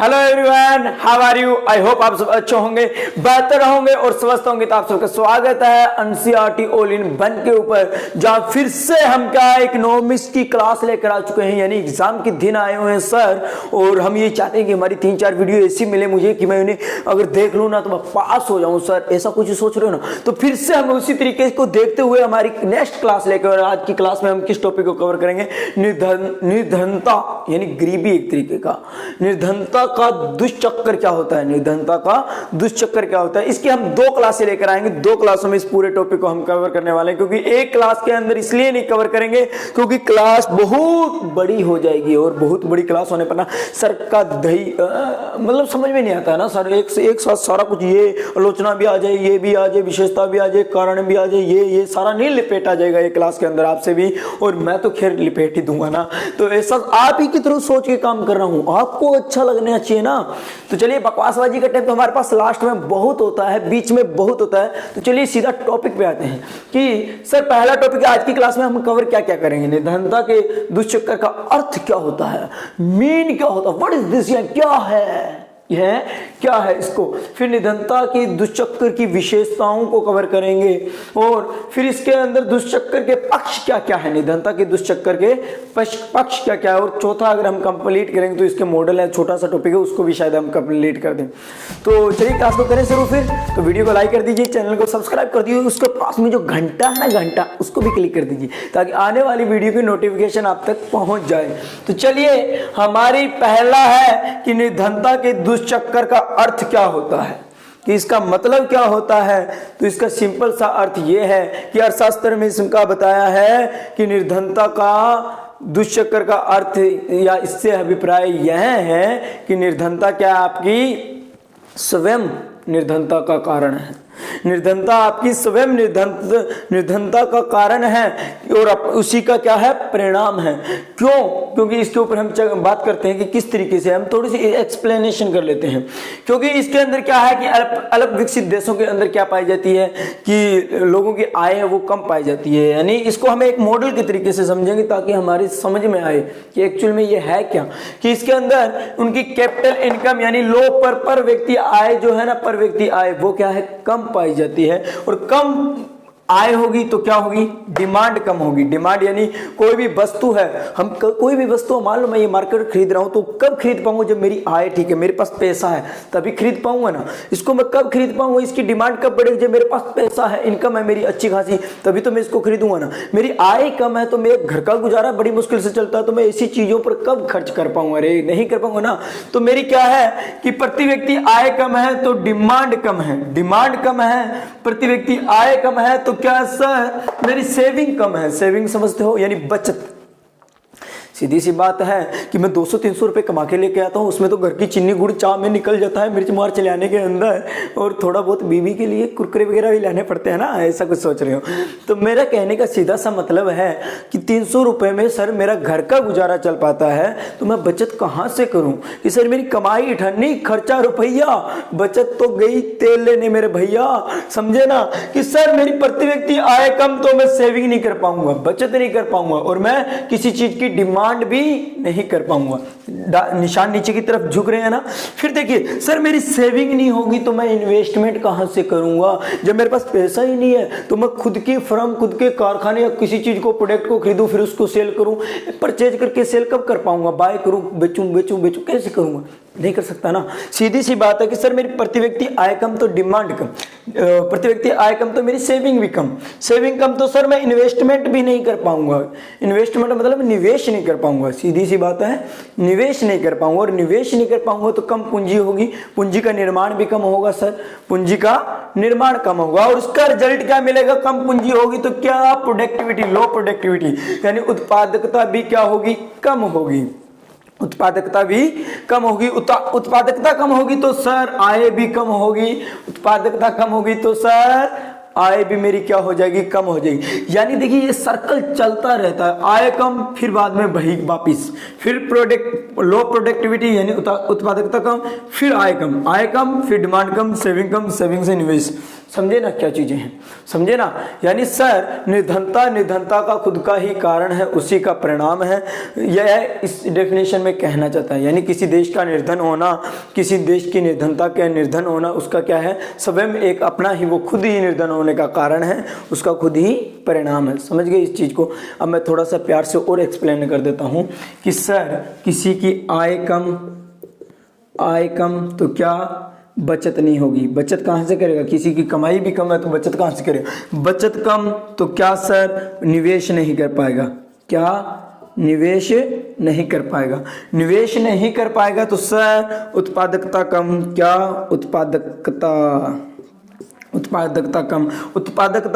Hello everyone, how are you? I hope आप सब अच्छे होंगे, बेहतर होंगे और स्वस्थ होंगे। तो आप सबका स्वागत है एनसीईआरटी ऑल इन वन के ऊपर, जहां फिर से हम क्या इकोनॉमिक्स की क्लास लेकर आ चुके हैं। यानी एग्जाम के दिन आए हुए हैं सर, और हम ये चाहते हैं कि हमारी 3-4 वीडियो ऐसी मिले मुझे कि मैं उन्हें अगर देख लूँ ना तो मैं पास हो जाऊँ। सर ऐसा कुछ सोच रहे हो ना, तो फिर से हम उसी तरीके को देखते हुए हमारी नेक्स्ट क्लास लेकर, आज की क्लास में हम किस टॉपिक को कवर करेंगे? निर्धनता यानी गरीबी, एक तरीके का निर्धनता का दुष्चक्कर क्या होता है, निर्धनता का दुष्चक्कर क्या होता है, इसकी हम 2 क्लासें लेकर आएंगे। 2 क्लासों में इस पूरे टॉपिक को हम कवर करने वाले हैं, क्योंकि एक क्लास के अंदर इसलिए नहीं कवर करेंगे क्योंकि क्लास बहुत बड़ी हो जाएगी, और बहुत बड़ी क्लास होने पर ना सर का दही मतलब समझ में नहीं आता है ना सर। एक साथ सारा कुछ, ये आलोचना भी आ जाए, ये भी आ जाए, विशेषता भी आ जाए, कारण भी आ जाए, ये सारा नहीं लिपेटा जाएगा एक क्लास के अंदर आपसे भी, और मैं तो खैर लिपेट ही दूंगा ना। तो ऐसा आप ही की तरह सोच के काम कर रहा हूं, आपको अच्छा लगना चाहिए ना। तो चलिए, बकवासबाजी का टाइम तो हमारे पास लास्ट में बहुत होता है, बीच में बहुत होता है। तो चलिए सीधा टॉपिक पे आते हैं कि सर पहला टॉपिक आज की क्लास में हम कवर क्या क्या करेंगे। निर्धनता के दुष्चक्कर का अर्थ क्या होता है, मीन क्या होता है, व्हाट इज दिस, क्या है यह क्या है इसको। फिर निर्धनता की दुष्चक्कर की विशेषताओं को कवर करेंगे, और फिर इसके अंदर दुष्चक्कर के पक्ष क्या क्या है, निर्धनता के दुष्चक्कर के पक्ष क्या क्या है। और चौथा अगर हम कंप्लीट करेंगे तो इसके मॉडल है, छोटा सा टॉपिक है, उसको भी शायद हम कंप्लीट कर दें। तो चलिए क्लास को करें शुरू। फिर तो वीडियो को लाइक कर दीजिए, चैनल को सब्सक्राइब कर दीजिए, उसके पास में जो घंटा है ना, घंटा, उसको भी क्लिक कर दीजिए ताकि आने वाली वीडियो की नोटिफिकेशन आप तक पहुंच जाए। तो चलिए, हमारी पहला है कि निर्धनता के दुष्चक्कर का अर्थ क्या होता है, कि इसका मतलब क्या होता है। तो इसका सिंपल सा अर्थ यह है कि अर्थशास्त्र में इसका बताया है कि निर्धनता का दुष्चक्कर का अर्थ या इससे अभिप्राय यह है कि निर्धनता क्या आपकी स्वयं निर्धनता का कारण है। निर्धनता आपकी स्वयं निर्धनता का कारण है, और उसी का क्या है, परिणाम है। क्यों? क्योंकि इसके ऊपर हम बात करते हैं कि किस तरीके से, हम थोड़ी सी एक्सप्लेनेशन कर लेते हैं। क्योंकि इसके अंदर क्या है कि अल्प विकसित देशों के अंदर क्या पाई जाती है कि लोगों की आय है वो कम पाई जाती है। यानी इसको हमें एक मॉडल के तरीके से समझेंगे ताकि हमारी समझ में आए कि एक्चुअल में ये है क्या। कि इसके अंदर उनकी कैपिटल इनकम यानी लो पर व्यक्ति आय जो है ना, पर व्यक्ति आय वो क्या है, कम पाई जाती है। और कम आय होगी तो क्या होगी, डिमांड कम होगी। डिमांड यानी कोई भी वस्तु है, हम कोई भी वस्तु, मान लो मैं ये मार्केट खरीद रहा हूं तो कब खरीद पाऊंगा, जब मेरी आय ठीक है, मेरे पास पैसा है तभी खरीद पाऊंगा ना। इसको मैं कब खरीद पाऊंगा, इसकी डिमांड कब बढ़ेगी, जब मेरे पास पैसा है, इनकम है मेरी अच्छी खासी, तभी तो मैं इसको खरीदूंगा ना। मेरी आय कम है तो मेरे घर का गुजारा बड़ी मुश्किल से चलता है, तो मैं ऐसी चीजों पर कब खर्च कर पाऊंगा, अरे नहीं कर पाऊंगा ना। तो मेरी क्या है कि प्रति व्यक्ति आय कम है तो डिमांड कम है, डिमांड कम है, प्रति व्यक्ति आय कम है तो क्या सर, मेरी सेविंग कम है। सेविंग समझते हो, यानी बचत। सीधी सी बात है कि मैं 200-300 रुपए कमा के लेके आता हूँ, उसमें तो घर की चीनी गुड़ चाय में निकल जाता है, मिर्च मार चलाने के अंदर, और थोड़ा बहुत बीवी के लिए कुरकुरे वगैरह भी लाने पड़ते हैं ना, ऐसा कुछ सोच रहे हो। तो मेरा कहने का सीधा सा मतलब है कि 300 रुपए में सर मेरा घर का गुजारा चल पाता है, तो मैं बचत कहाँ से करूँ कि सर मेरी कमाई अठन्नी, खर्चा रुपया, बचत तो गई तेल लेने मेरे भैया, समझे ना। कि सर मेरी प्रति व्यक्ति आय कम तो मैं सेविंग नहीं कर पाऊंगा, बचत नहीं कर पाऊंगा, और मैं किसी चीज की डिमांड भी नहीं कर पाऊंगा। निशान नीचे की तरफ झुक रहे हैं ना। फिर देखिए सर मेरी सेविंग नहीं होगी तो मैं इन्वेस्टमेंट कहां से करूंगा, जब मेरे पास पैसा ही नहीं है तो मैं खुद की फर्म, खुद के कारखाने या किसी चीज को, प्रोडक्ट को खरीदूं, फिर उसको सेल करूं। परचेज करके सेल कब कर पाऊंगा, बाय करूं, बेचूं, कैसे करूंगा, नहीं कर सकता ना। सीधी सी बात है कि सर मेरी प्रति व्यक्ति आय कम तो डिमांड कम, प्रति व्यक्ति आय कम तो मेरी सेविंग भी कम, सेविंग कम तो सर मैं इन्वेस्टमेंट भी नहीं कर पाऊंगा। इन्वेस्टमेंट मतलब निवेश नहीं कर पाऊंगा, सीधी सी बात है, निवेश नहीं कर पाऊंगा, और निवेश नहीं कर पाऊंगा तो कम पूंजी होगी, पूंजी का निर्माण भी कम होगा सर, पूंजी का निर्माण कम होगा, और उसका रिजल्ट क्या मिलेगा, कम पूंजी होगी तो क्या, प्रोडक्टिविटी, लो प्रोडक्टिविटी, यानी उत्पादकता भी क्या होगी, कम होगी, उत्पादकता भी कम होगी। उत्पादकता कम होगी तो सर आय भी कम होगी, उत्पादकता कम होगी तो सर आय भी मेरी क्या हो जाएगी, कम हो जाएगी। यानी देखिए ये सर्कल चलता रहता है, आय कम फिर बाद में वही वापिस, फिर लो प्रोडक्टिविटी यानी उत्पादकता कम, फिर आय कम फिर डिमांड कम, सेविंग से निवेश। समझे ना क्या चीजें हैं, समझे ना। यानी सर निर्धनता का खुद का ही कारण है, उसी का परिणाम है, यह इस डेफिनेशन में कहना चाहता है। यानी किसी देश का निर्धन होना, किसी देश की निर्धनता का निर्धन होना, उसका क्या है, स्वयं एक अपना ही, वो खुद ही निर्धन होने का कारण है, उसका खुद ही परिणाम है। समझ गए इस चीज को। अब मैं थोड़ा सा प्यार से और एक्सप्लेन कर देता हूं कि सर किसी की आय कम तो क्या बचत नहीं होगी, बचत कहाँ से करेगा, किसी की कमाई भी कम है तो बचत कहाँ से करेगा, बचत कम तो क्या सर निवेश नहीं कर पाएगा, क्या निवेश नहीं कर पाएगा, निवेश नहीं कर पाएगा तो सर उत्पादकता कम, क्या उत्पादकता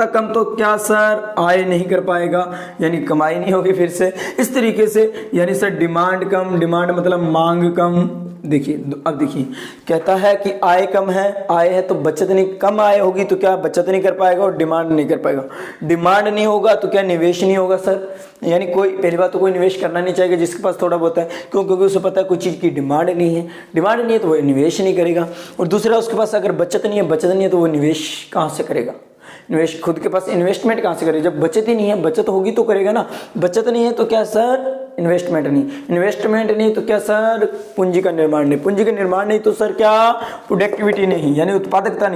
कम तो क्या सर आय नहीं कर पाएगा, यानी कमाई नहीं होगी फिर से। इस तरीके से यानी सर डिमांड कम, डिमांड मतलब मांग कम। देखिए अब देखिए कहता है कि आय कम है, आय है तो बचत नहीं, कम आय होगी तो क्या बचत नहीं कर पाएगा और डिमांड नहीं कर पाएगा, डिमांड नहीं होगा तो क्या निवेश नहीं होगा सर। यानी कोई पहली बात तो कोई निवेश करना नहीं चाहेगा जिसके पास थोड़ा बहुत है, क्यों, क्योंकि उसे पता है कोई चीज़ की डिमांड नहीं है तो वो निवेश नहीं करेगा। और दूसरा उसके पास अगर बचत नहीं है तो वो निवेश कहाँ से करेगा, निवेश खुद के पास इन्वेस्टमेंट कहाँ से करेगा, जब बचत ही नहीं है, बचत होगी तो करेगा ना, बचत नहीं है तो क्या सर इन्वेस्टमेंट नहीं तो क्या सर पूंजी का निर्माण नहीं तो सर क्या प्रोडक्टिविटी नहीं, यानी उत्पादकता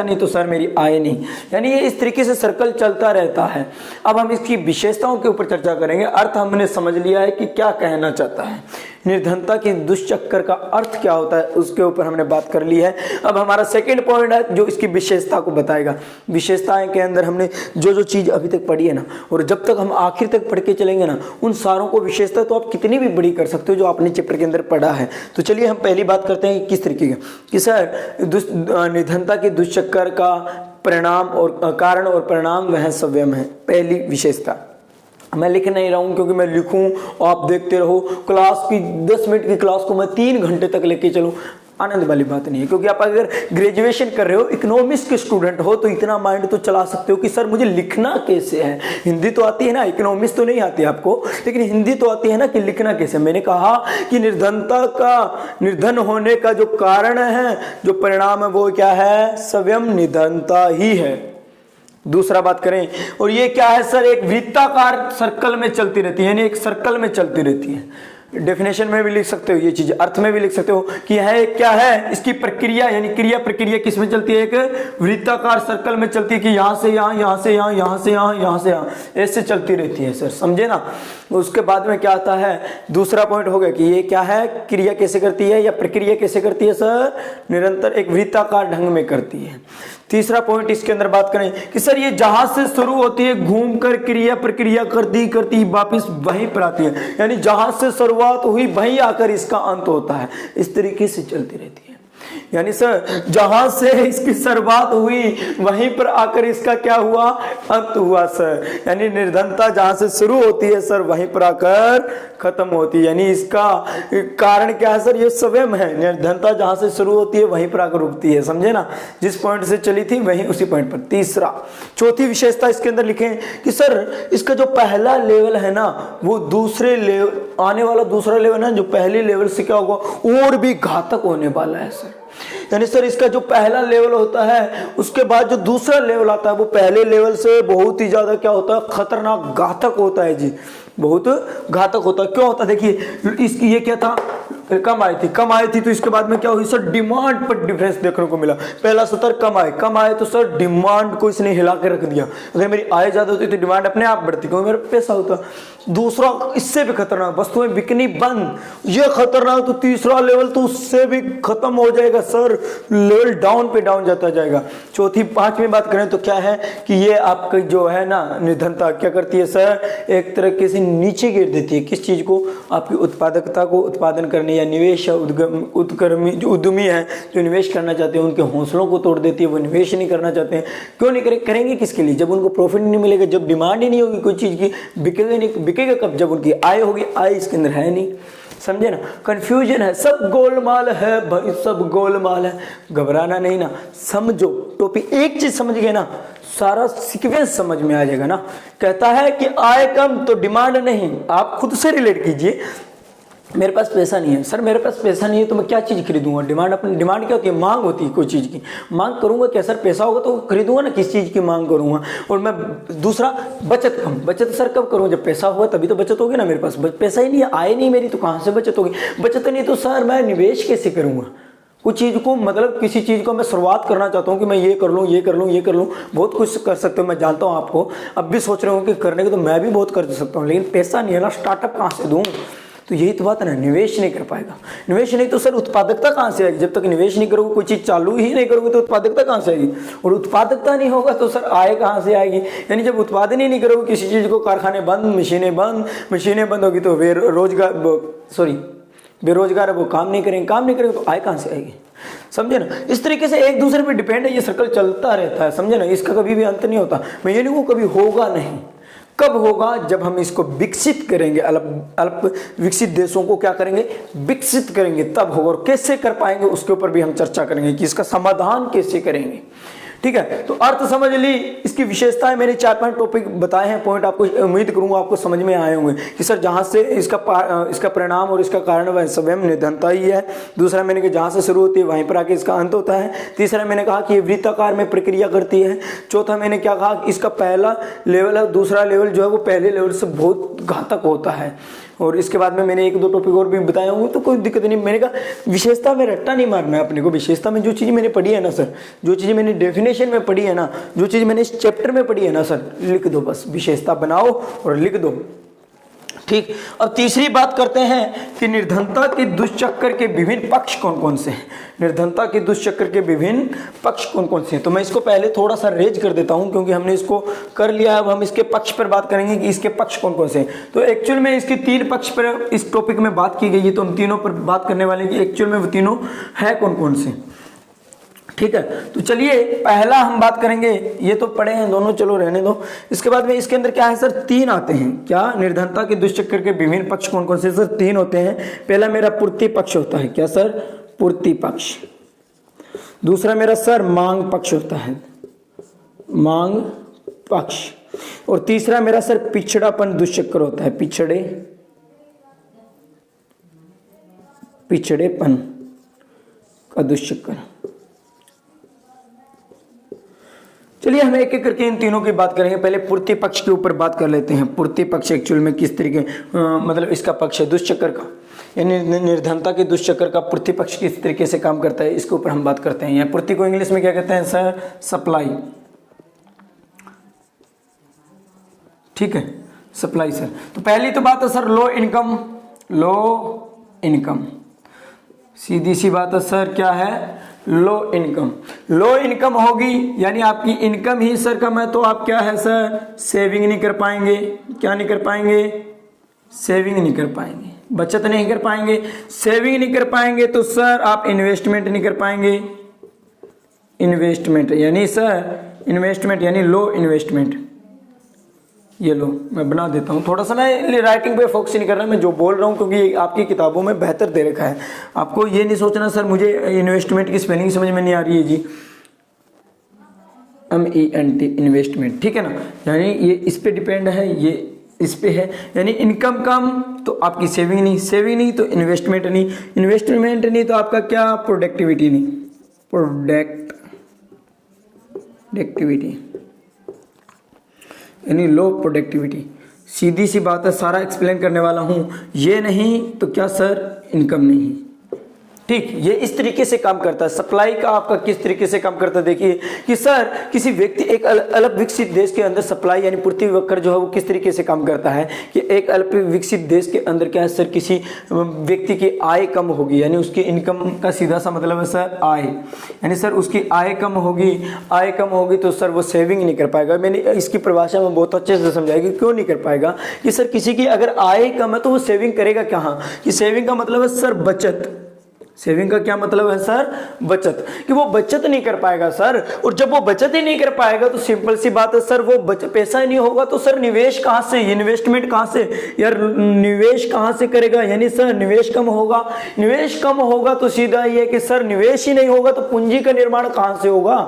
नहीं तो सर मेरी आय नहीं। यानी ये इस तरीके से सर्कल चलता रहता है। अब हम इसकी विशेषताओं के ऊपर चर्चा करेंगे। अर्थ हमने समझ लिया है कि क्या कहना चाहता है, निर्धनता की दुष्चक्कर का अर्थ क्या होता है उसके ऊपर हमने बात कर ली है। अब हमारा सेकेंड पॉइंट है जो इसकी विशेषता को बताएगा। विशेषताएं के अंदर हमने जो चीज़ अभी तक पढ़ी है ना, और जब तक हम आखिर तक पढ़ के चलेंगे ना, उन सारों को विशेषता तो आप कितनी भी बड़ी कर सकते हो जो आपने चैप्टर के अंदर पढ़ा है। तो चलिए हम पहली बात करते हैं कि किस तरीके का, कि सर निर्धनता की दुष्चक्कर का परिणाम और कारण और परिणाम वह स्वयं है। पहली विशेषता मैं लिख नहीं रहा हूँ क्योंकि मैं लिखूँ आप देखते रहो, क्लास की 10 मिनट की क्लास को मैं 3 घंटे तक लेके चलूँ, आनंद वाली बात नहीं है। क्योंकि आप अगर ग्रेजुएशन कर रहे हो, इकोनॉमिक्स के स्टूडेंट हो, तो इतना माइंड तो चला सकते हो कि सर मुझे लिखना कैसे है। हिंदी तो आती है ना, इकोनॉमिक्स तो नहीं आती आपको, लेकिन हिंदी तो आती है ना कि लिखना कैसे। मैंने कहा कि निर्धन होने का जो कारण है, जो परिणाम है, वो क्या है, स्वयं निर्धनता ही है। दूसरा बात करें, और ये क्या है सर, एक वृत्ताकार सर्कल में चलती रहती है, यानी एक सर्कल में चलती रहती है। डेफिनेशन में भी लिख सकते हो ये चीज, अर्थ में भी लिख सकते हो कि यह क्या है, इसकी प्रक्रिया यानी क्रिया प्रक्रिया किस में चलती है, एक वृत्ताकार सर्कल में चलती है कि यहाँ से यहाँ, यहाँ से यहाँ, यहाँ से यहाँ, यहाँ से यहाँ, ऐसे चलती रहती है सर, समझे ना। उसके बाद में क्या आता है, दूसरा पॉइंट हो गया कि ये क्या है, क्रिया कैसे करती है या प्रक्रिया कैसे करती है सर, निरंतर एक वृत्ताकार ढंग में करती है। तीसरा पॉइंट इसके अंदर बात करें कि सर ये जहां से शुरू होती है घूमकर क्रिया प्रक्रिया करती वापस वहीं पर आती है, यानी जहां से शुरुआत हुई वहीं आकर इसका अंत होता है। इस तरीके से चलती रहती है। यानी सर जहां से इसकी शुरुआत हुई वहीं पर आकर इसका क्या हुआ, अंत हुआ सर। यानी निर्धनता जहां से शुरू होती है सर वहीं पर आकर खत्म होती है। यानी इसका कारण क्या है सर, ये स्वयं है। निर्धनता जहां से शुरू होती है वहीं पर आकर रुकती है, समझे ना। जिस पॉइंट से चली थी वहीं उसी पॉइंट पर। चौथी विशेषता इसके अंदर लिखें कि सर इसका जो पहला लेवल है ना, वो दूसरे लेवल, आने वाला दूसरा लेवल है जो पहले लेवल से क्या होगा और भी घातक होने वाला है सर। यानी सर इसका जो पहला लेवल होता है उसके बाद जो दूसरा लेवल आता है वो पहले लेवल से बहुत ही ज्यादा क्या होता है, खतरनाक घातक होता है जी, बहुत घातक होता है। क्यों होता है, देखिए इसकी ये क्या था, कम आई थी तो इसके बाद में क्या हुई सर, डिमांड पर डिफरेंस देखने को मिला। पहला सतर कम आए तो सर डिमांड को इसने हिला के रख दिया। अगर मेरी आय ज्यादा होती तो डिमांड अपने आप बढ़ती क्योंकि मेरा पैसा होता। दूसरा इससे भी खतरनाक, वस्तुएं बिकनी बंद, ये खतरनाक। तो तीसरा लेवल तो उससे भी खत्म हो जाएगा सर, लेवल डाउन पे डाउन जाता जाएगा। पांचवी बात करें तो क्या है कि ये आपका जो है ना निर्धनता क्या करती है सर, एक तरीके से नीचे गिर देती है। किस चीज को, आपकी उत्पादकता को, उत्पादन करने या निवेश उद्यमी जो उद्यमी है, जो निवेश करना चाहते हैं उनके हौसलों को तोड़ देती है। वो निवेश नहीं करना चाहते हैं, क्यों नहीं करेंगे किसके लिए, जब उनको प्रॉफिट नहीं मिलेगा, जब डिमांड ही नहीं होगी कोई चीज़ की, बिकेगा कब, जब उनकी आय होगी। आय इसके अंदर है नहीं, समझे ना, कंफ्यूजन है, सब गोलमाल है भाई, सब गोलमाल है। घबराना नहीं ना, समझो टॉपिक, एक चीज समझ गए ना सारा सीक्वेंस समझ में आ जाएगा ना। कहता है कि आय कम तो डिमांड नहीं, आप खुद से रिलेट कीजिए। मेरे पास पैसा नहीं है सर, मेरे पास पैसा नहीं है तो मैं क्या चीज़ खरीदूंगा। डिमांड, अपनी डिमांड क्या होती है, मांग होती है कोई चीज़ की। मांग करूंगा क्या सर, पैसा होगा तो खरीदूंगा ना, किस चीज़ की मांग करूंगा। और मैं दूसरा, बचत कम, बचत सर कब करूँ, जब पैसा होगा तभी तो बचत होगी ना। मेरे पास पैसा ही नहीं है, आय नहीं मेरी, तो कहाँ से बचत होगी। बचत नहीं तो सर मैं निवेश कैसे करूँगा कुछ चीज़ को, मतलब किसी चीज़ को मैं शुरुआत करना चाहता हूँ कि मैं ये कर लूँ, ये कर लूँ, ये कर लूँ। बहुत कुछ कर सकते हो, मैं जानता हूँ आपको अब भी सोच रहे हो कि करने के, तो मैं भी बहुत कर सकता हूँ, लेकिन पैसा नहीं है ना, स्टार्टअप कहाँ से दूँ। तो यही तो बात है ना, निवेश नहीं कर पाएगा। निवेश नहीं तो सर उत्पादकता कहाँ से आएगी, जब तक निवेश नहीं करोगे, कोई चीज़ चालू ही नहीं करोगे तो उत्पादकता कहाँ से आएगी। और उत्पादकता नहीं होगा तो सर आय कहाँ से आएगी। यानी जब उत्पादन ही नहीं करोगे किसी चीज़ को, कारखाने बंद, मशीनें बंद होगी तो बेरोजगार है वो काम नहीं करेंगे तो आय कहाँ से आएगी। समझे ना, इस तरीके से एक दूसरे पे डिपेंड है, ये सर्कल चलता रहता है। समझे ना, इसका कभी भी अंत नहीं होता। मैं ये नहीं कहूँ कभी होगा नहीं, कब होगा, जब हम इसको विकसित करेंगे, अल्प विकसित देशों को क्या करेंगे, विकसित करेंगे, तब होगा। और कैसे कर पाएंगे उसके ऊपर भी हम चर्चा करेंगे कि इसका समाधान कैसे करेंगे। ठीक है, तो अर्थ समझ ली, इसकी विशेषताएं मैंने 4-5 टॉपिक बताए हैं, पॉइंट आपको, उम्मीद करूंगा आपको समझ में आए होंगे कि सर जहां से इसका परिणाम और इसका कारण वह स्वयं निर्धनता ही है। दूसरा मैंने कहा जहां से शुरू होती है वहीं पर आके इसका अंत होता है। तीसरा मैंने कहा कि ये वृत्ताकार में प्रक्रिया करती है। चौथा मैंने क्या कहा कि इसका पहला लेवल है, दूसरा लेवल जो है वो पहले लेवल से बहुत घातक होता है। और इसके बाद में मैंने 1-2 टॉपिक और भी बताए होंगे, तो कोई दिक्कत नहीं। मैंने कहा विशेषता में रट्टा नहीं मारना है अपने को। विशेषता में जो चीज़ मैंने पढ़ी है ना सर, जो चीज़ मैंने डेफिनेशन में पढ़ी है ना, जो चीज़ मैंने इस चैप्टर में पढ़ी है ना सर, लिख दो बस, विशेषता बनाओ और लिख दो। ठीक। अब तीसरी बात करते हैं कि निर्धनता के दुष्चक्र के विभिन्न पक्ष कौन कौन से हैं। निर्धनता के दुष्चक्र के विभिन्न पक्ष कौन कौन से हैं, तो मैं इसको पहले थोड़ा सा रेज कर देता हूं क्योंकि हमने इसको कर लिया है। अब हम इसके पक्ष पर बात करेंगे कि इसके पक्ष कौन कौन से हैं। तो एक्चुअल में इसके 3 पक्ष पर इस टॉपिक में बात की गई है, तो हम तीनों पर बात करने वाले हैं कि एक्चुअल में वो तीनों है कौन कौन से। ठीक है, तो चलिए पहला हम बात करेंगे, ये तो पढ़े हैं दोनों, चलो रहने दो। इसके बाद में इसके अंदर क्या है सर, 3 आते हैं। क्या, निर्धनता के दुष्चक्र के विभिन्न पक्ष कौन कौन से सर, 3 होते हैं। पहला मेरा पूर्ति पक्ष होता है, क्या सर, पूर्ति पक्ष। दूसरा मेरा सर मांग पक्ष होता है, मांग पक्ष। और तीसरा मेरा सर पिछड़ापन दुष्चक्र होता है, पिछड़ेपन का दुष्चक्र। चलिए हम एक एक करके इन तीनों की बात करेंगे। पहले पूर्ति पक्ष के ऊपर बात कर लेते हैं। पूर्ति पक्ष एक्चुअल में किस तरीके मतलब इसका पक्ष है दुष्चक्र का, यानी निर्धनता के दुष्चक्र का पूर्ति पक्ष किस तरीके से काम करता है, इसके ऊपर हम बात करते हैं। या पूर्ति को इंग्लिश में क्या कहते हैं सर, सप्लाई। ठीक है, सप्लाई सर। तो पहली तो बात है सर लो इनकम, सीधी सी बात है सर, क्या है, लो इनकम होगी, यानी आपकी इनकम ही सर कम है, तो आप क्या है सर, सेविंग नहीं कर पाएंगे। क्या नहीं कर पाएंगे, सेविंग नहीं कर पाएंगे, बचत नहीं कर पाएंगे। सेविंग नहीं कर पाएंगे तो सर आप इन्वेस्टमेंट नहीं कर पाएंगे। इन्वेस्टमेंट यानी लो इन्वेस्टमेंट। ये लो मैं बना देता हूँ, थोड़ा सा मैं राइटिंग पे फोकस नहीं कर रहा, मैं जो बोल रहा हूँ क्योंकि आपकी किताबों में बेहतर दे रखा है। आपको ये नहीं सोचना सर मुझे इन्वेस्टमेंट की स्पेलिंग समझ में नहीं आ रही है जी, MENT इन्वेस्टमेंट। ठीक है ना, यानी ये इस पे डिपेंड है, ये इस पे है, यानी इनकम कम तो आपकी सेविंग नहीं तो इन्वेस्टमेंट नहीं तो आपका क्या, प्रोडक्टिविटी नहीं, प्रोडक्टिविटी यानी लो प्रोडक्टिविटी। सीधी सी बात है, सारा एक्सप्लेन करने वाला हूं, ये नहीं तो क्या सर, इनकम नहीं। ठीक, ये इस तरीके से काम करता है। सप्लाई का आपका किस तरीके से काम करता है, देखिए कि सर किसी व्यक्ति, एक अल्प विकसित देश के अंदर सप्लाई यानी पूर्ति वक्र जो है वो किस तरीके से काम करता है कि एक अल्प विकसित देश के अंदर क्या है सर, किसी व्यक्ति की आय कम होगी, यानी उसकी इनकम का सीधा सा मतलब है सर आय, यानी सर उसकी आय कम होगी तो सर वो सेविंग नहीं कर पाएगा। मैंने इसकी परिभाषा में बहुत अच्छे से समझाया कि क्यों नहीं कर पाएगा, कि सर किसी की अगर आय कम है तो वो सेविंग करेगा कहाँ, कि सेविंग का मतलब है सर बचत। सेविंग का क्या मतलब है सर? बचत, कि वो बचत नहीं कर पाएगा सर। और जब वो बचत ही नहीं कर पाएगा तो सिंपल सी बात है सर, वो पैसा ही नहीं होगा तो सर निवेश कहाँ से, इन्वेस्टमेंट कहाँ से यार, निवेश कहाँ से करेगा? यानी सर निवेश कम होगा, निवेश कम होगा तो सीधा ये कि सर निवेश ही नहीं होगा तो पूंजी का निर्माण कहाँ से होगा?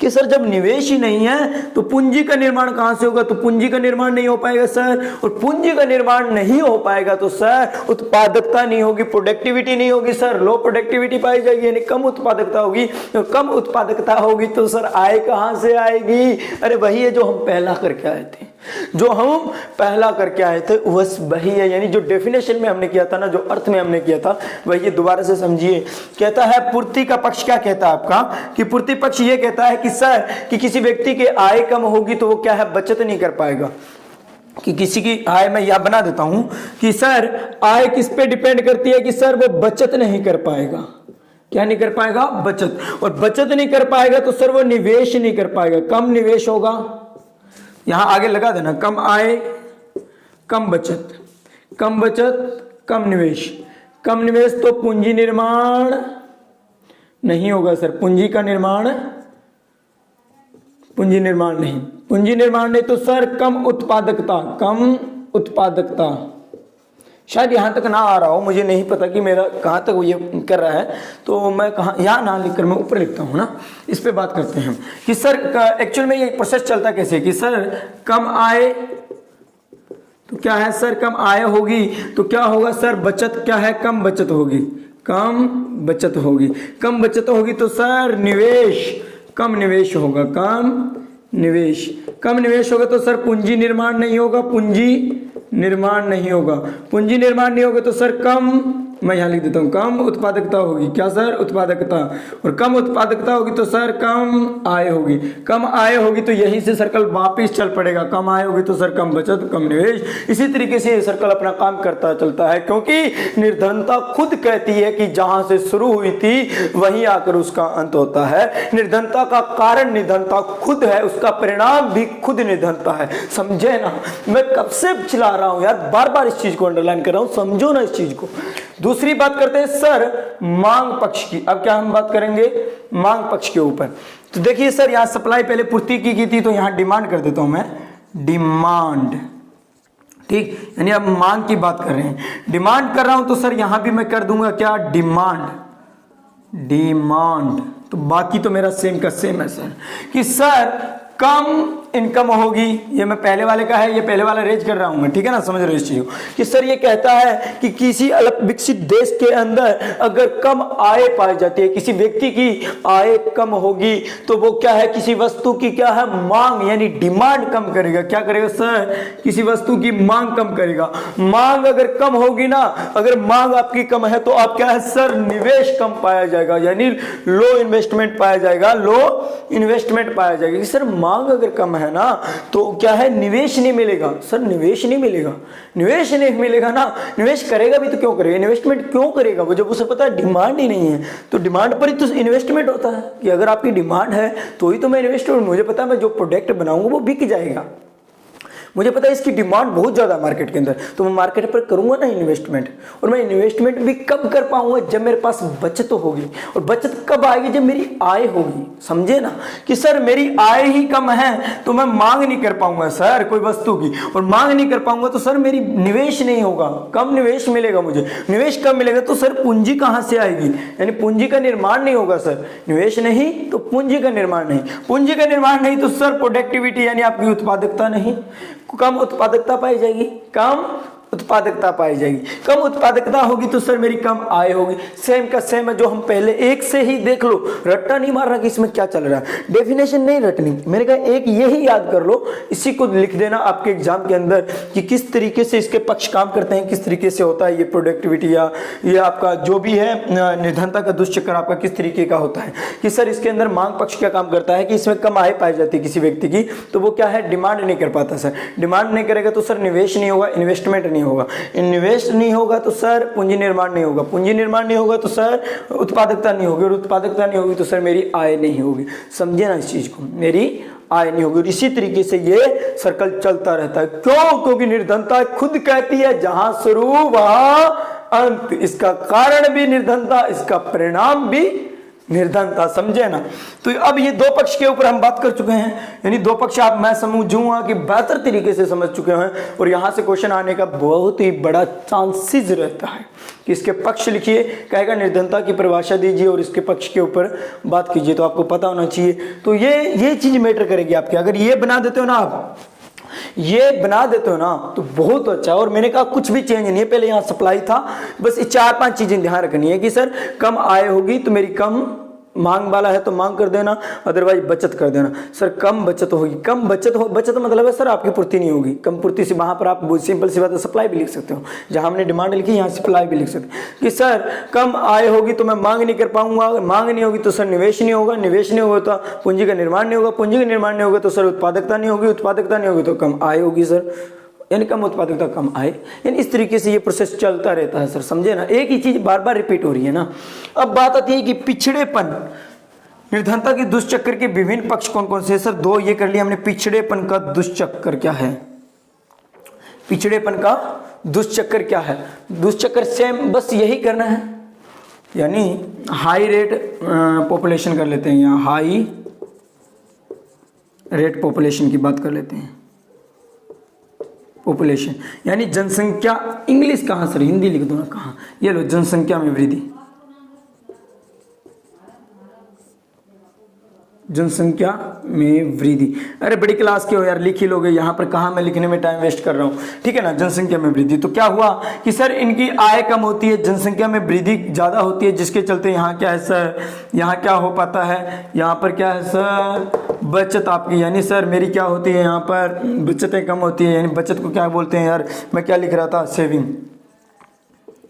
कि सर जब निवेश ही नहीं है तो पूंजी का निर्माण कहाँ से होगा? तो पूंजी का निर्माण नहीं हो पाएगा सर, और पूंजी का निर्माण नहीं हो पाएगा तो सर उत्पादकता नहीं होगी, प्रोडक्टिविटी नहीं होगी सर, लो प्रोडक्टिविटी पाई जाएगी, यानी कम उत्पादकता होगी। तो कम उत्पादकता होगी तो सर आय कहां से आएगी? अरे वही है जो हम पहला करके आए थे, जो हम पहला करके आए थे बस वही है, यानी जो डेफिनेशन में हमने किया था ना, जो अर्थ में हमने किया था वही दोबारा से समझिए। कहता है पूर्ति का पक्ष क्या कहता है आपका, कि पूर्ति पक्ष ये कहता है कि सर कि किसी व्यक्ति की आय कम होगी तो वो क्या है, बचत नहीं कर पाएगा। कि किसी की आय, मैं यह बना देता हूं कि सर आय किस पे डिपेंड करती है, कि सर वो बचत नहीं कर पाएगा। क्या नहीं कर पाएगा? बचत। और बचत नहीं कर पाएगा तो सर वो निवेश नहीं कर पाएगा, कम निवेश होगा। यहां आगे लगा देना, कम आय कम बचत, कम बचत कम निवेश, कम निवेश तो पूंजी निर्माण नहीं होगा सर, पूंजी का निर्माण, पूंजी निर्माण नहीं, पूंजी निर्माण नहीं तो सर कम उत्पादकता, कम उत्पादकता। शायद यहां तक ना आ रहा हो, मुझे नहीं पता कि मेरा कहां तक वो ये कर रहा है, तो मैं कहां, यहां ना लिखकर मैं ऊपर लिखता हूं ना। इस पे बात करते हैं कि सर एक्चुअल में ये प्रोसेस चलता कैसे, कि सर कम आय तो क्या है सर, कम आय होगी तो क्या होगा सर, बचत क्या है, कम बचत होगी, कम बचत होगी, कम बचत होगी तो सर निवेश, कम निवेश होगा, कम निवेश, कम निवेश होगा तो सर पूंजी निर्माण नहीं होगा, पूंजी निर्माण नहीं होगा, पूंजी निर्माण नहीं होगा तो सर कम, मैं यहां लिख देता हूं, कम उत्पादकता होगी। क्या सर? उत्पादकता। और कम उत्पादकता होगी तो सर कम आय होगी, कम आय होगी तो यहीं से सर्कल वापिस चल पड़ेगा, कम आय होगी तो सर कम बचत कम निवेश। इसी तरीके से ये सर्कल अपना काम करता चलता है, क्योंकि निर्धनता खुद कहती है कि जहां से शुरू हुई थी वहीं आकर उसका अंत होता है। निर्धनता का कारण निर्धनता खुद है, उसका परिणाम भी खुद निर्धनता है। समझे ना? मैं कब से चिल्ला रहा हूं यार, बार बार इस चीज को अंडरलाइन कर रहा हूं, समझो ना इस चीज को। दूसरी बात करते हैं सर मांग पक्ष की। अब क्या हम बात करेंगे? मांग पक्ष के ऊपर। तो देखिए सर यहां सप्लाई पहले पूर्ति की थी, तो यहां डिमांड कर देता हूं मैं, डिमांड, ठीक, यानी अब मांग की बात कर रहे हैं, डिमांड कर रहा हूं तो सर यहां भी मैं कर दूंगा क्या, डिमांड, डिमांड। तो बाकी तो मेरा सेम का सेम है सर, कि सर कम इनकम होगी, ये मैं पहले वाले का है, ये पहले वाला रेज कर रहा हूं मैं, ठीक है ना, समझ रहे हो इस चीज को, कि सर ये कहता है कि किसी अल्प विकसित देश के अंदर अगर कम आय पाई जाती है, किसी व्यक्ति की आय कम होगी तो वो क्या है, किसी वस्तु की क्या है, मांग, यानी डिमांड कम करेगा। क्या करेगा सर? किसी वस्तु की मांग कम करेगा। मांग अगर कम होगी ना, अगर मांग आपकी कम है तो आप क्या है सर, निवेश कम पाया जाएगा, यानी लो इन्वेस्टमेंट पाया जाएगा, लो इन्वेस्टमेंट पाया जाएगा। सर मांग अगर कम है ना तो क्या है, निवेश नहीं मिलेगा सर, निवेश नहीं मिलेगा, निवेश नहीं मिलेगा ना, निवेश करेगा भी तो क्यों करेगा, इन्वेस्टमेंट क्यों करेगा वो, जब उसे पता है डिमांड ही नहीं है। तो डिमांड पर ही तो इन्वेस्टमेंट होता है, कि अगर आपकी डिमांड है तो ही तो मैं इन्वेस्ट करूँ, मुझे पता है मैं जो प्रोडक्ट बनाऊंगा वो बिक जाएगा, मुझे पता है इसकी डिमांड बहुत ज़्यादा है मार्केट के अंदर, तो मैं मार्केट पर करूंगा ना इन्वेस्टमेंट। और मैं इन्वेस्टमेंट भी कब कर पाऊंगा, जब मेरे पास बचत होगी। और बचत कब आएगी, जब मेरी आय होगी। समझे ना, कि सर मेरी आय ही कम है तो मैं मांग नहीं कर पाऊंगा सर कोई वस्तु की, और मांग नहीं कर पाऊंगा तो सर मेरी निवेश नहीं होगा, कम निवेश मिलेगा मुझे। निवेश कम मिलेगा तो सर पूंजी कहां से आएगी, यानी पूंजी का निर्माण नहीं होगा सर, निवेश नहीं तो पूंजी का निर्माण नहीं, पूंजी का निर्माण नहीं तो सर प्रोडक्टिविटी यानी आपकी उत्पादकता नहीं, कम उत्पादकता पाई जाएगी, कम उत्पादकता पाई जाएगी। कम उत्पादकता होगी तो सर मेरी कम आय होगी। सेम का सेम है जो हम पहले एक से ही देख लो, रट्टा नहीं मारना कि इसमें क्या चल रहा है, डेफिनेशन नहीं रटनी, मैंने कहा एक यही याद कर लो, इसी को लिख देना आपके एग्जाम के अंदर कि किस तरीके से इसके पक्ष काम करते हैं, किस तरीके से होता है ये प्रोडक्टिविटी या ये आपका जो भी है निर्धनता का दुष्चक्र आपका किस तरीके का होता है। कि सर इसके अंदर मांग पक्ष क्या काम करता है, कि इसमें कम आय पाई जाती है किसी व्यक्ति की, तो वो क्या है, डिमांड नहीं कर पाता सर, डिमांड नहीं करेगा तो सर निवेश नहीं होगा, इन्वेस्टमेंट नहीं होगा, इन्वेस्ट नहीं होगा तो सर पूंजी निर्माण नहीं होगा, पूंजी निर्माण नहीं होगा तो सर उत्पादकता नहीं होगी, और उत्पादकता नहीं होगी तो सर मेरी आय नहीं होगी। समझे ना इस चीज को, मेरी आय नहीं होगी। और इसी तरीके से ये सर्कल चलता रहता है। क्यों? क्योंकि निर्धनता खुद कहती है जहां शुरू वहां अंत। इसका कारण भी निर्धनता, इसका परिणाम भी निर्धनता, समझे ना। तो अब ये दो पक्ष के ऊपर हम बात कर चुके हैं, यानी दो पक्ष आप मैं समझूंगा कि बेहतर तरीके से समझ चुके हैं, और यहां से क्वेश्चन आने का बहुत ही बड़ा चांसेस रहता है कि इसके पक्ष लिखिए, कहेगा निर्धनता की परिभाषा दीजिए और इसके पक्ष के ऊपर बात कीजिए, तो आपको पता होना चाहिए। तो ये चीज मैटर करेगी आपके, अगर ये बना देते हो ना आप, ये बना देते हो ना तो बहुत अच्छा। और मैंने कहा कुछ भी चेंज नहीं है, पहले यहां सप्लाई था, बस ये 4-5 चीजें ध्यान रखनी है कि सर कम आय होगी तो मेरी कम मांग वाला है तो मांग कर देना, अदरवाइज बचत कर देना। सर कम बचत होगी, कम बचत हो, बचत मतलब है सर आपकी पूर्ति नहीं होगी, कम पूर्ति से वहां पर आप सिंपल सी बात है सप्लाई भी लिख सकते हो, जहां हमने डिमांड लिखी यहां सप्लाई भी लिख सकते हो कि सर कम आय होगी तो मैं मांग नहीं कर पाऊंगा, मांग नहीं होगी तो सर निवेश नहीं होगा, निवेश नहीं होगा तो पूंजी का निर्माण नहीं होगा, पूंजी का निर्माण नहीं होगा तो सर उत्पादकता नहीं होगी, उत्पादकता नहीं होगी तो कम आय होगी सर, यानी कम उत्पादकता कम आए। यानी इस तरीके से ये प्रोसेस चलता रहता है सर, समझे ना। एक ही चीज बार बार रिपीट हो रही है ना। अब बात आती है कि पिछड़ेपन, निर्धनता के दुष्चक्र के विभिन्न पक्ष कौन कौन से हैं सर। दो ये कर लिया हमने, पिछड़ेपन का दुष्चक्र क्या है, पिछड़ेपन का दुष्चक्र क्या है। दुष्चक्र सेम बस यही करना है, यानी हाई रेट पॉपुलेशन कर लेते हैं, यहाँ हाई रेट पॉपुलेशन की बात कर लेते हैं। पॉपुलेशन यानी जनसंख्या, इंग्लिश कहाँ सर, हिंदी लिख दो ना, कहाँ, ये लो, जनसंख्या में वृद्धि, जनसंख्या में वृद्धि। अरे बड़ी क्लास के हो यार, लिख ही लोगे, यहाँ पर कहाँ मैं लिखने में टाइम वेस्ट कर रहा हूँ, ठीक है ना। जनसंख्या में वृद्धि, तो क्या हुआ कि सर इनकी आय कम होती है, जनसंख्या में वृद्धि ज़्यादा होती है, जिसके चलते यहाँ क्या है सर, यहाँ क्या हो पाता है, यहाँ पर क्या है सर, बचत आपकी, यानी सर मेरी क्या होती है, यहाँ पर बचतें कम होती है। यानी बचत को क्या बोलते हैं यार, मैं क्या लिख रहा था, सेविंग,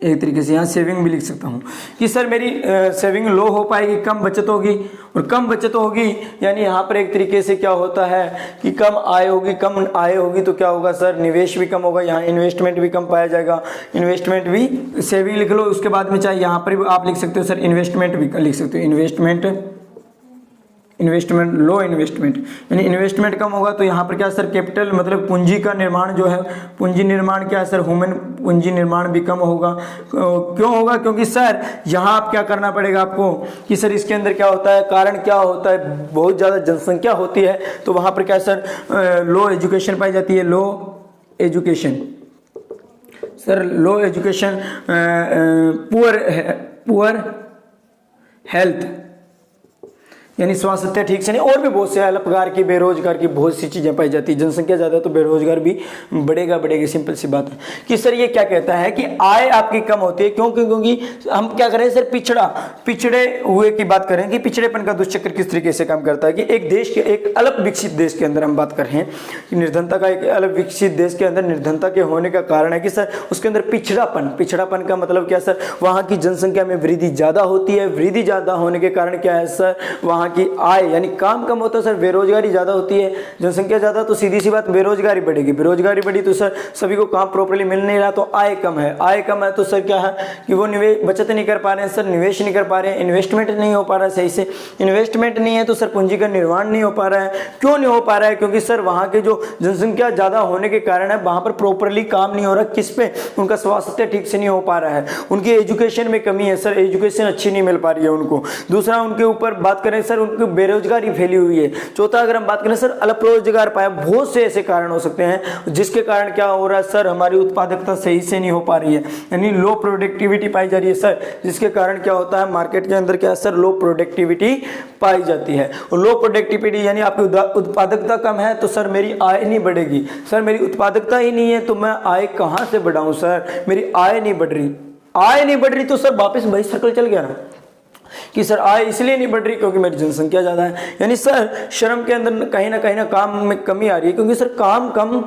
एक तरीके से यहाँ सेविंग भी लिख सकता हूँ कि सर मेरी सेविंग लो हो पाएगी, कम बचत होगी, और कम बचत होगी यानी यहाँ पर एक तरीके से क्या होता है कि कम आय होगी, कम आय होगी तो क्या होगा सर, निवेश भी कम होगा, यहाँ इन्वेस्टमेंट भी कम पाया जाएगा, इन्वेस्टमेंट भी, सेविंग लिख लो, उसके बाद में चाहे यहाँ पर भी आप लिख सकते हो सर इन्वेस्टमेंट भी लिख सकते हो, इन्वेस्टमेंट लो इन्वेस्टमेंट, यानी इन्वेस्टमेंट कम होगा तो यहाँ पर क्या सर, कैपिटल मतलब पूंजी का निर्माण जो है, पूंजी निर्माण क्या है सर, ह्यूमन पूंजी निर्माण भी कम होगा। क्यों होगा, क्योंकि सर यहाँ आप क्या करना पड़ेगा आपको कि सर इसके अंदर क्या होता है, कारण क्या होता है, बहुत ज़्यादा जनसंख्या होती है तो वहाँ पर क्या सर लो एजुकेशन पाई जाती है, लो एजुकेशन सर, लो एजुकेशन, पुअर हेल्थ, यानी स्वास्थ्य ठीक से नहीं, और भी बहुत से अलग प्रकार की, बेरोजगार की बहुत सी चीज़ें पाई जाती है। जनसंख्या ज़्यादा तो बेरोजगार भी बढ़ेगा, सिंपल सी बात है कि सर ये क्या कहता है कि आय आपकी कम होती है, क्यों, क्योंकि हम क्या करें सर, पिछड़े हुए की बात करें कि पिछड़ेपन का दुष्चक्र किस तरीके से काम करता है कि एक देश के, एक अलग विकसित देश के अंदर हम बात कर रहे हैं कि निर्धनता का, एक अलग विकसित देश के अंदर निर्धनता के होने का कारण है कि सर उसके अंदर पिछड़ापन का मतलब क्या सर, वहाँ की जनसंख्या में वृद्धि ज़्यादा होती है, वृद्धि ज़्यादा होने के कारण क्या है सर, वहाँ की आय यानी काम कम होता है सर, बेरोजगारी ज्यादा होती है, जनसंख्या ज्यादा तो सीधी सी बात बेरोजगारी बढ़ेगी, बेरोजगारी बढ़ी तो सर सभी को काम प्रॉपर्ली मिल नहीं रहा तो आय कम है, आय कम है तो सर क्या है कि वो बचत नहीं कर पा रहे हैं सर, निवेश नहीं कर पा रहे हैं, इन्वेस्टमेंट नहीं हो पा रहा है सही से, इन्वेस्टमेंट नहीं है तो सर पूंजी का निर्माण नहीं हो पा रहा है। क्यों नहीं हो पा रहा है, क्योंकि सर वहाँ के जो जनसंख्या ज्यादा होने के कारण है वहाँ पर प्रॉपरली काम नहीं हो रहा, किस पे, उनका स्वास्थ्य ठीक से नहीं हो पा रहा है, उनकी एजुकेशन में कमी है सर, एजुकेशन अच्छी नहीं मिल पा रही है उनको। दूसरा उनके ऊपर बात करें सर, उनकी बेरोजगारी फैली हुई है। चौथा अगर हम बात करें सर, अल्प रोजगार पाया, बहुत से ऐसे कारण हो सकते हैं जिसके कारण क्या हो रहा है सर, हमारी उत्पादकता सही से नहीं हो पा रही है, यानी लो प्रोडक्टिविटी पाई जा रही है सर, जिसके कारण क्या होता है मार्केट के अंदर क्या सर, लो प्रोडक्टिविटी पाई जाती है। और लो प्रोडक्टिविटी यानी आपकी उत्पादकता कम है तो सर मेरी आय नहीं बढ़ेगी, सर मेरी उत्पादकता ही नहीं है तो मैं आय कहां से बढ़ाऊं सर, मेरी आय नहीं बढ़ रही, आय नहीं बढ़ रही तो सर वापस वही सर्कल चल गया ना कि सर आय इसलिए नहीं बढ़ रही क्योंकि मेरी जनसंख्या ज्यादा है, यानी सर श्रम के अंदर कहीं ना काम में कमी आ रही है क्योंकि सर काम कम,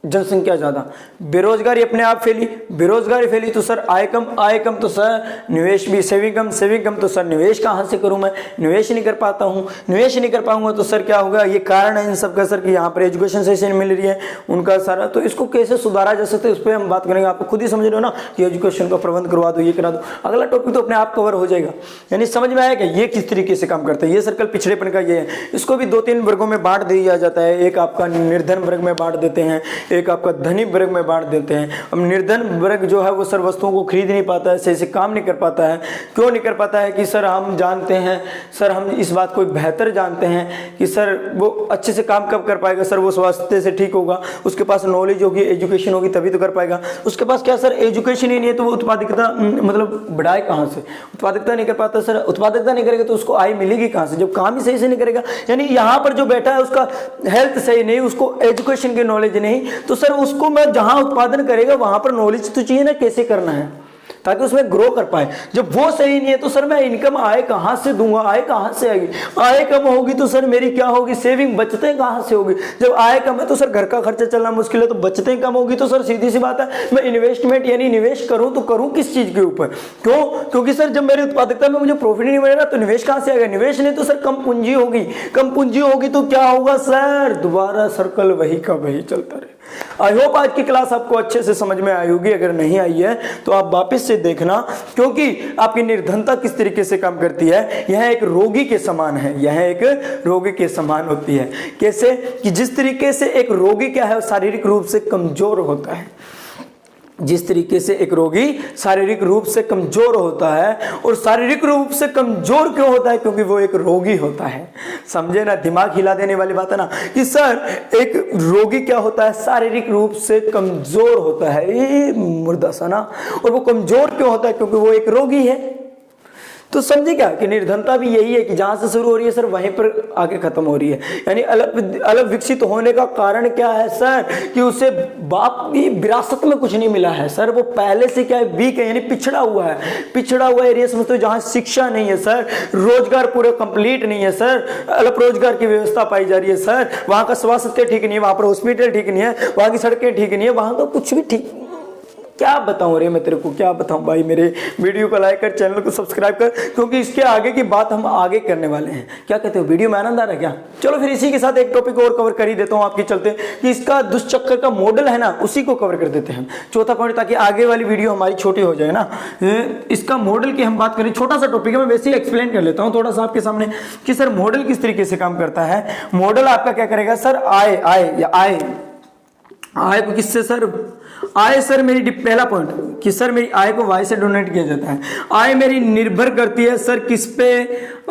जनसंख्या ज्यादा, बेरोजगारी अपने आप फैली, बेरोजगारी फैली तो सर आय कम तो सर निवेश भी, सेविंग कम तो सर निवेश कहाँ से करूँ मैं, निवेश नहीं कर पाता हूँ, निवेश नहीं कर पाऊंगा तो सर क्या होगा, ये कारण है इन सब का सर कि यहाँ पर एजुकेशन सही से नहीं मिल रही है उनका सारा, तो इसको कैसे सुधारा जा सकता है उस पर हम बात करेंगे। आपको खुद ही समझ रहे हो ना कि एजुकेशन का प्रबंध करवा दो, ये करा दो, अगला टॉपिक तो अपने आप कवर हो जाएगा। यानी समझ में आया कि ये किस तरीके से काम करता है, ये सर्कल पिछड़ेपन का ये है। इसको भी 2-3 वर्गों में बांट दिया जाता है, एक आपका निर्धन वर्ग में बांट देते हैं, एक आपका धनी वर्ग में बांट देते हैं। अब निर्धन वर्ग जो है वो सर वस्तुओं को खरीद नहीं पाता है, सही से काम नहीं कर पाता है। क्यों नहीं कर पाता है कि सर हम जानते हैं, सर हम इस बात को बेहतर जानते हैं कि सर वो अच्छे से काम कब कर पाएगा, सर वो स्वास्थ्य से ठीक होगा, उसके पास नॉलेज होगी, एजुकेशन होगी, तभी तो कर पाएगा। उसके पास क्या सर एजुकेशन ही नहीं है तो वो उत्पादकता मतलब बढ़ाए कहाँ से, उत्पादकता नहीं कर पाता सर। उत्पादकता नहीं करेगा तो उसको आय मिलेगी कहाँ से, जब काम ही सही से नहीं करेगा। यानी यहाँ पर जो बैठा है उसका हेल्थ सही नहीं, उसको एजुकेशन की नॉलेज नहीं, तो सर उसको मैं जहाँ उत्पादन करेगा वहां पर नॉलेज तो चाहिए ना कैसे करना है ताकि उसमें ग्रो कर पाए। जब वो सही नहीं है तो सर मैं इनकम आय कहाँ से दूंगा, आय कहाँ से आएगी, आय कम होगी तो सर मेरी क्या होगी, सेविंग बचतें कहाँ से होगी। जब आय कम है तो सर घर का खर्चा चलना मुश्किल है, तो बचतें कम होगी तो सर सीधी सी बात है मैं इन्वेस्टमेंट यानी निवेश करूं तो करूं किस चीज के ऊपर। क्यों? क्योंकि सर जब मेरी उत्पादकता में मुझे प्रॉफिट नहीं मिलेगा तो निवेश कहाँ से आएगा, निवेश नहीं तो सर कम पूंजी होगी, कम पूंजी होगी तो क्या होगा सर, दोबारा सर्कल वही का वही चलता रहे। आई होप आज की क्लास आपको अच्छे से समझ में आई होगी। अगर नहीं आई है तो आप वापस से देखना, क्योंकि आपकी निर्धनता किस तरीके से काम करती है, यह एक रोगी के समान है, यह एक रोगी के समान होती है। कैसे कि जिस तरीके से एक रोगी क्या है शारीरिक रूप से कमजोर होता है, जिस तरीके से एक रोगी शारीरिक रूप से कमजोर होता है, और शारीरिक रूप से कमजोर क्यों होता है, क्योंकि वो एक रोगी होता है। समझे ना, दिमाग हिला देने वाली बात है ना कि सर एक रोगी क्या होता है, शारीरिक रूप से कमजोर होता है, ये मुर्दा सा ना। और वो कमजोर क्यों होता है, क्योंकि वो एक रोगी है। तो समझे क्या कि निर्धनता भी यही है कि जहां से शुरू हो रही है सर वहीं पर आगे खत्म हो रही है। यानी अलग विकसित होने का कारण क्या है सर, कि उसे बाप की विरासत में कुछ नहीं मिला है सर, वो पहले से क्या है वीक है, यानी पिछड़ा हुआ है, पिछड़ा हुआ एरिया समझते हो जहां शिक्षा नहीं है सर, रोजगार पूरा कंप्लीट नहीं है सर, अल्प रोजगार की व्यवस्था पाई जा रही है सर, वहां का स्वास्थ्य ठीक नहीं है, वहां पर हॉस्पिटल ठीक नहीं है, वहां की सड़कें ठीक नहीं है, वहां का कुछ भी ठीक। क्या बताऊं रे मैं तेरे को, क्या बताऊं भाई। मेरे वीडियो को लाइक कर, चैनल को सब्सक्राइब कर, क्योंकि इसके आगे की बात हम आगे करने वाले हैं। क्या कहते हो, वीडियो में आनंद आ रहा है क्या? चलो फिर इसी के साथ एक टॉपिक और कवर कर ही देता हूं आपके चलते, कि इसका दुष्चक्र का मॉडल है ना, उसी को कवर कर देते हैं, चौथा पॉइंट, ताकि आगे वाली वीडियो हमारी छोटी हो जाए ना। इसका मॉडल की हम बात करें, छोटा सा टॉपिक है, मैं वैसे ही एक्सप्लेन कर लेता हूँ थोड़ा सा आपके सामने कि सर मॉडल किस तरीके से काम करता है। मॉडल आपका क्या करेगा सर, आय को किससे सर, आय सर मेरी पहला पॉइंट कि सर मेरी आय को वाई से डोनेट किया जाता है। आय मेरी निर्भर करती है सर किस पे,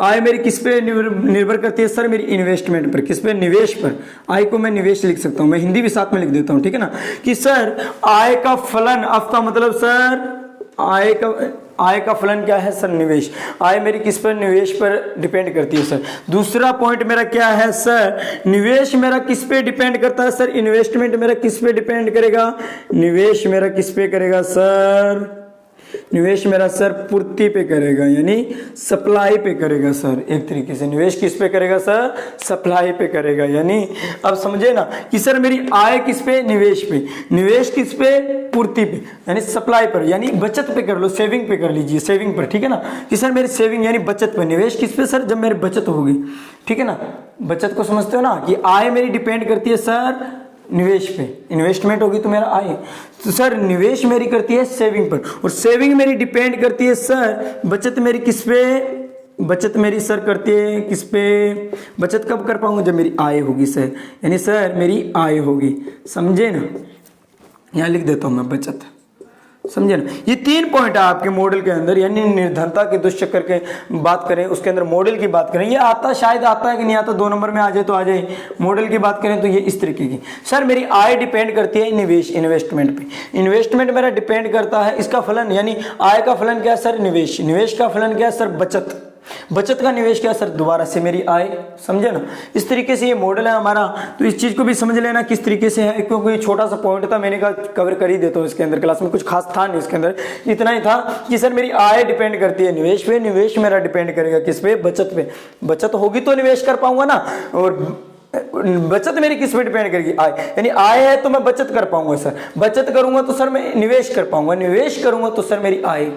आय मेरी किस पे निर्भर करती है सर, मेरी इन्वेस्टमेंट पर, किस पे, निवेश पर। आय को मैं निवेश लिख सकता हूं, मैं हिंदी भी साथ में लिख देता हूं, ठीक है ना, कि सर आय का फलन, आपका मतलब सर आय का फलन क्या है सर, निवेश। आय मेरी किस पर, निवेश पर डिपेंड करती है सर। दूसरा पॉइंट मेरा क्या है सर, निवेश मेरा किस पे डिपेंड करता है सर, इन्वेस्टमेंट मेरा किस पे डिपेंड करेगा, निवेश मेरा किस पे करेगा सर, निवेश मेरा सर पूर्ति पे करेगा, यानी सप्लाई पे करेगा सर। एक तरीके से निवेश किस पे करेगा सर, सप्लाई पे करेगा। यानी अब समझे ना कि सर मेरी आय किस पे, निवेश पे, निवेश किस पे, पूर्ति पे, यानी सप्लाई पर, यानी बचत पे कर लो, सेविंग पे कर लीजिए, सेविंग पर, ठीक है ना, कि सर मेरी सेविंग यानी बचत पे। निवेश किस पे सर, जब मेरी बचत होगी, ठीक है ना, बचत को समझते हो ना, कि आय मेरी डिपेंड करती है सर निवेश पे, इन्वेस्टमेंट होगी तो मेरा आय, तो सर निवेश मेरी करती है सेविंग पर, और सेविंग मेरी डिपेंड करती है सर, बचत मेरी किस पे, बचत मेरी सर करती है किस पे, बचत कब कर पाऊंगा, जब मेरी आय होगी सर, यानी सर मेरी आय होगी। समझे ना, यहाँ लिख देता हूं मैं बचत, समझे ना। ये 3 पॉइंट है आपके मॉडल के अंदर, यानी निर्धनता के दुष्चक्र के बात करें, उसके अंदर मॉडल की बात करें, ये आता शायद आता है कि नहीं आता, 2 नंबर में आ जाए तो आ जाए। मॉडल की बात करें तो ये इस तरीके की, सर मेरी आय डिपेंड करती है निवेश, इन्वेस्टमेंट पे, इन्वेस्टमेंट मेरा डिपेंड करता है, इसका फलन यानी आय का फलन क्या है सर, निवेश, निवेश का फलन क्या है सर, बचत, बचत का निवेश क्या सर, दोबारा से मेरी आय। समझे ना, इस तरीके से ये मॉडल है हमारा। तो इस चीज को भी समझ लेना किस तरीके से है, क्योंकि छोटा सा पॉइंट था, मैंने कहा कवर कर ही देता हूँ इसके अंदर, क्लास में कुछ खास था नहीं इसके अंदर, इतना ही था कि सर मेरी आय डिपेंड करती है निवेश पे, निवेश मेरा डिपेंड करेगा किस पे, बचत पे, बचत होगी तो निवेश कर पाऊंगा ना, और बचत मेरी किस पे डिपेंड करेगी, आय, यानी आय है तो मैं बचत कर पाऊंगा सर, बचत करूंगा तो सर मैं निवेश कर पाऊंगा, निवेश करूंगा तो सर मेरी आय।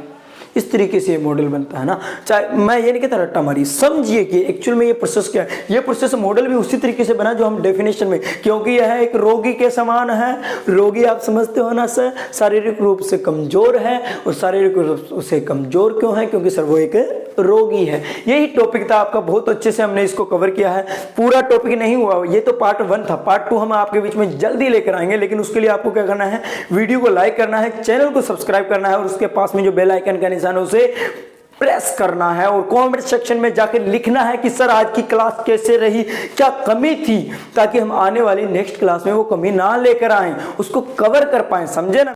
इस तरीके से मॉडल बनता है ना। चाहे मैं ये नहीं कहता रट्टा मारी, समझिए कि एक्चुअल में ये प्रोसेस क्या है। ये प्रोसेस मॉडल भी उसी तरीके से बना जो हम डेफिनेशन में, क्योंकि यह एक रोगी के समान है। रोगी आप समझते हो ना सर, शारीरिक रूप से कमजोर है, और शारीरिक रूप से कमजोर क्यों है? क्योंकि सर वो एक रोगी है। यही टॉपिक था आपका, बहुत अच्छे से हमने इसको कवर किया है। पूरा टॉपिक नहीं हुआ, ये तो पार्ट 1 था, पार्ट 2 हम आपके बीच में जल्दी लेकर आएंगे। लेकिन उसके लिए आपको क्या करना है, वीडियो को लाइक करना है, चैनल को सब्सक्राइब करना है, और उसके पास में जो बेल आइकन का निशान है उसे प्रेस करना है, और कमेंट सेक्शन में जाकर लिखना है कि सर आज की क्लास कैसे रही, क्या कमी थी, ताकि हम आने वाली नेक्स्ट क्लास में वो कमी ना लेकर आए, उसको कवर कर पाए, समझे ना।